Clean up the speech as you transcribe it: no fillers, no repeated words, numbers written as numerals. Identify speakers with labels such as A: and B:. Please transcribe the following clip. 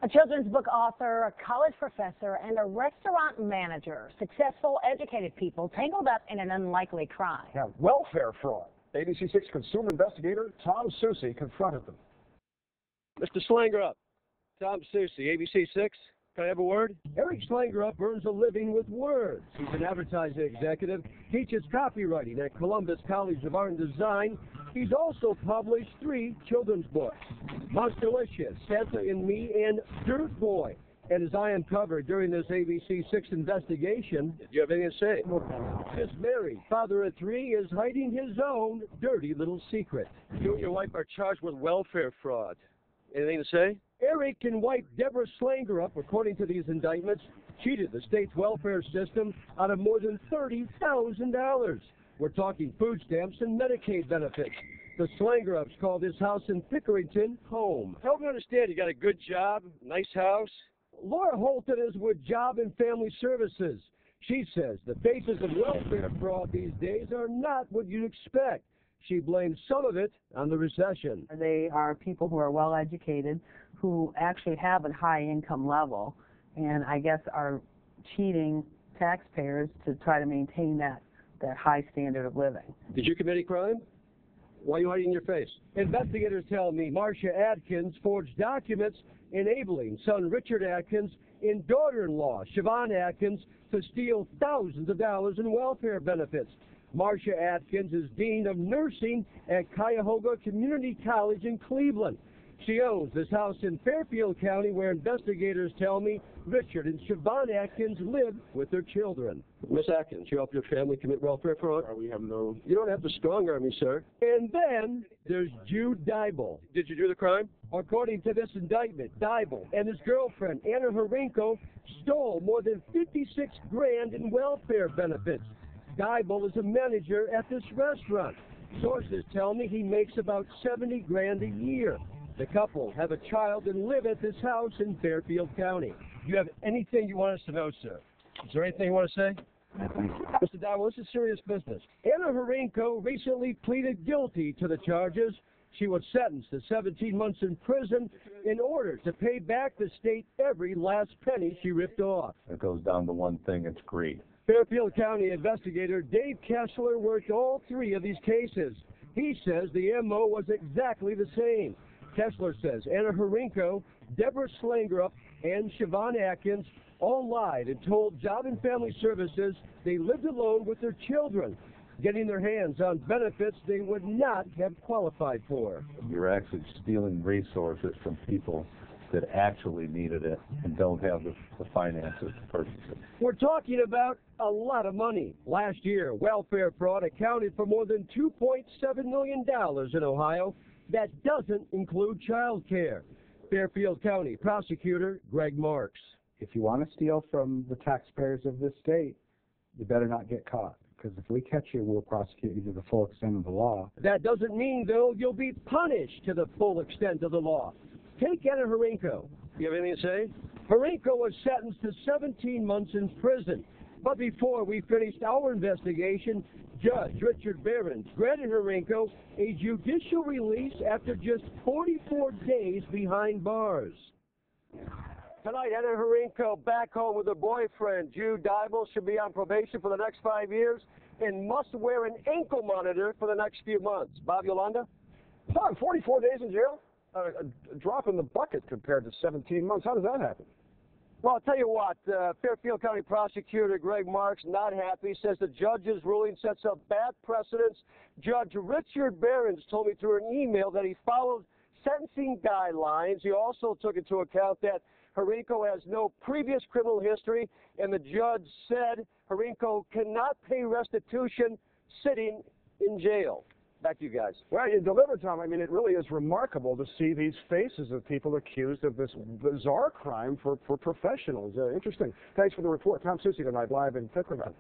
A: A children's book author, a college professor, and a restaurant manager, successful, educated people tangled up in an unlikely crime.
B: Yeah, welfare fraud. WSYX consumer investigator Tom Sussi confronted them.
C: Mr. Slangerup, Tom Sussi, ABC6. Can I have a word?
D: Eric Slangerup earns a living with words. He's an advertising executive, teaches copywriting at Columbus College of Art and Design. He's also published 3 children's books, Monsterlicious, Santa and Me, and Dirt Boy. And as I uncovered during this ABC6 investigation,
C: Do you have anything to say?
D: this married father of 3 is hiding his own dirty little secret.
C: You and your wife are charged with welfare fraud. Anything to say?
D: Eric and wife Deborah Slangerup, according to these indictments, cheated the state's welfare system out of more than $30,000. We're talking food stamps and Medicaid benefits. The Slangerups call this house in Pickerington home.
C: Help me understand. You got a good job, nice house.
D: Laura Holton is with Job and Family Services. She says the faces of welfare fraud these days are not what you'd expect. She blames some of it on the recession.
E: They are people who are well educated, who actually have a high income level, and I guess are cheating taxpayers to try to maintain that high standard of living.
C: Did you commit a crime? Why are you hiding your face?
D: Investigators tell me Marcia Atkins forged documents enabling son Richard Atkins and daughter-in-law Siobhan Atkins to steal thousands of dollars in welfare benefits. Marcia Atkins is Dean of Nursing at Cuyahoga Community College in Cleveland. She owns this house in Fairfield County where investigators tell me Richard and Siobhan Atkins live with their children.
C: Miss Atkins, you help your family commit welfare fraud?
B: We have no...
C: You don't have to strong-arm me, sir.
D: And then there's Jude Dybel.
C: Did you do the crime?
D: According to this indictment, Dybel and his girlfriend, Anna Horinko, stole more than $56 grand in welfare benefits. Dybel is a manager at this restaurant. Sources tell me he makes about $70 grand a year. The couple have a child and live at this house in Fairfield County.
C: Do you have anything you want us to know, sir? Is there anything you want to say? Mr. Dowell, this is serious business.
D: Anna Horinko recently pleaded guilty to the charges. She was sentenced to 17 months in prison in order to pay back the state every last penny she ripped off.
F: It goes down to one thing, it's greed.
D: Fairfield County investigator Dave Kessler worked all 3 of these cases. He says the MO was exactly the same. Kessler says Anna Horinko, Deborah Slangerup, and Siobhan Atkins all lied and told Job and Family Services they lived alone with their children, getting their hands on benefits they would not have qualified for.
F: You're actually stealing resources from people that actually needed it and don't have the finances to purchase it.
D: We're talking about a lot of money. Last year, welfare fraud accounted for more than $2.7 million in Ohio. That doesn't include child care. Fairfield County Prosecutor Greg Marks.
G: If you want to steal from the taxpayers of this state, you better not get caught, because if we catch you, we'll prosecute you to the full extent of the law.
D: That doesn't mean, though, you'll be punished to the full extent of the law. Take Anna Horinko.
C: You have anything to say?
D: Horinko was sentenced to 17 months in prison. But before we finished our investigation, Judge Richard Behrens granted Horinko a judicial release after just 44 days behind bars. Tonight, Anna Horinko back home with her boyfriend, Jude Dybel, should be on probation for the next 5 years and must wear an ankle monitor for the next few months. Bob Yolanda?
B: 44 days in jail? A drop in the bucket compared to 17 months. How does that happen?
D: Well, I'll tell you what, Fairfield County Prosecutor Greg Marks not happy, says the judge's ruling sets up bad precedents. Judge Richard Behrens told me through an email that he followed sentencing guidelines. He also took into account that Horinko has no previous criminal history, and the judge said Horinko cannot pay restitution sitting in jail. Back to you guys.
B: Well, you delivered, Tom. I mean, it really is remarkable to see these faces of people accused of this bizarre crime for professionals. Interesting. Thanks for the report. Tom Sussi tonight, live in Pickerington.